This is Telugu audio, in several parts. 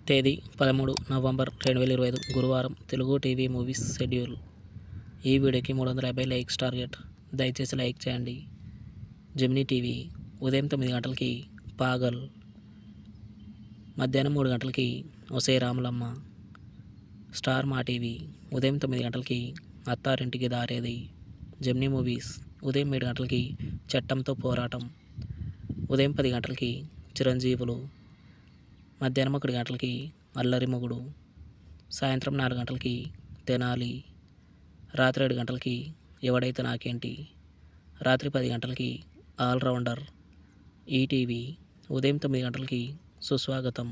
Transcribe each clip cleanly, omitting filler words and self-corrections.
తేదీ 13 నవంబర్ 2025 గురువారం. Telugu TV movies schedule. ఈ వీడియోకి 350 లైక్స్ టార్గెట్. దయచేసి లైక్ చేయండి. జెమినీ టీవీ ఉదయం 9 గంటలకి పాగల్, మధ్యాహ్నం 3 గంటలకి ఒసే రాములమ్మ. స్టార్ మా టీవీ ఉదయం 9 గంటలకి అత్తారింటికి దారేది. జెమినీ మూవీస్ ఉదయం 7 గంటలకి చట్టంతో పోరాటం. ఉదయం 10 గంటలకి చిరంజీవులు. మధ్యాహ్నం 1 గంటలకి అల్లరి మొగుడు. సాయంత్రం 4 గంటలకి తెనాలి. రాత్రి 7 గంటలకి ఎవడైతే నాకేంటి. రాత్రి 10 గంటలకి ఆల్రౌండర్. ఈటీవీ ఉదయం 9 గంటలకి సుస్వాగతం.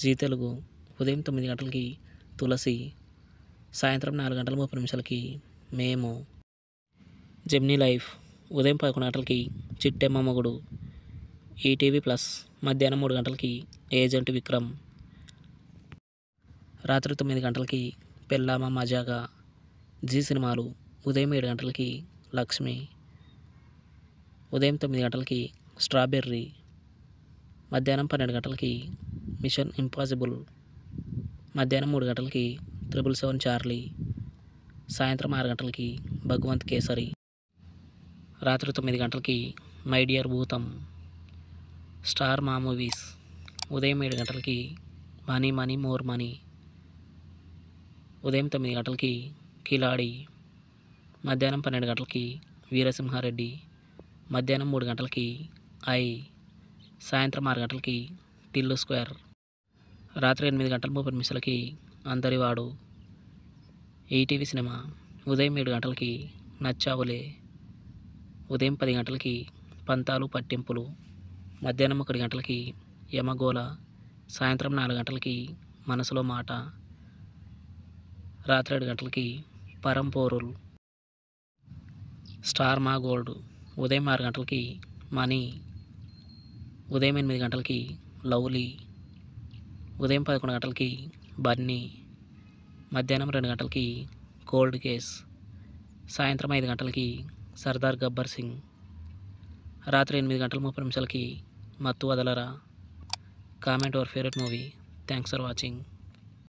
జీ తెలుగు ఉదయం 9 గంటలకి తులసి. సాయంత్రం 4 గంటల 30 నిమిషాలకి మేము. జెమినీ లైఫ్ ఉదయం 11 గంటలకి చిట్టెమ్మ మొగుడు. ఈటీవీ ప్లస్ మధ్యాహ్నం 3 గంటలకి ఏజెంట్ విక్రమ్. రాత్రి 9 గంటలకి పెళ్ళామా మజాగా. జీ సినిమాలు ఉదయం 7 గంటలకి లక్ష్మి. ఉదయం 9 గంటలకి స్ట్రాబెర్రీ. మధ్యాహ్నం 12 గంటలకి మిషన్ ఇంపాసిబుల్. మధ్యాహ్నం 3 గంటలకి 777 చార్లీ. సాయంత్రం 6 గంటలకి భగవంత్ కేసరి. రాత్రి 9 గంటలకి మై డియర్ భూతం. స్టార్ మా మూవీస్ ఉదయం 7 గంటలకి మనీ మనీ మోర్ మనీ. ఉదయం 9 గంటలకి కిలాడి. మధ్యాహ్నం 12 గంటలకి వీరసింహారెడ్డి. మధ్యాహ్నం 3 గంటలకి ఐ. సాయంత్రం 6 గంటలకి టిల్లు స్క్వేర్. రాత్రి 8 గంటల 30 నిమిషాలకి అందరివాడు. ఈటీవీ సినిమా ఉదయం 7 గంటలకి నచ్చావులే. ఉదయం 10 గంటలకి పంతాలు పట్టింపులు. మధ్యాహ్నం 1 గంటలకి యమగోళ. సాయంత్రం 4 గంటలకి మనసులో మాట. రాత్రి 7 గంటలకి పరంపోరుల్. స్టార్ మా గోల్డ్ ఉదయం 6 గంటలకి మనీ. ఉదయం 8 గంటలకి లవ్లీ. ఉదయం 11 గంటలకి బన్నీ. మధ్యాహ్నం 2 గంటలకి కోల్డ్ కేస్. సాయంత్రం 5 గంటలకి సర్దార్ గబ్బర్ సింగ్. రాత్రి 8 గంటల 30 నిమిషాలకి మత్తు వదలరా. Comment your favourite movie. Thanks for watching.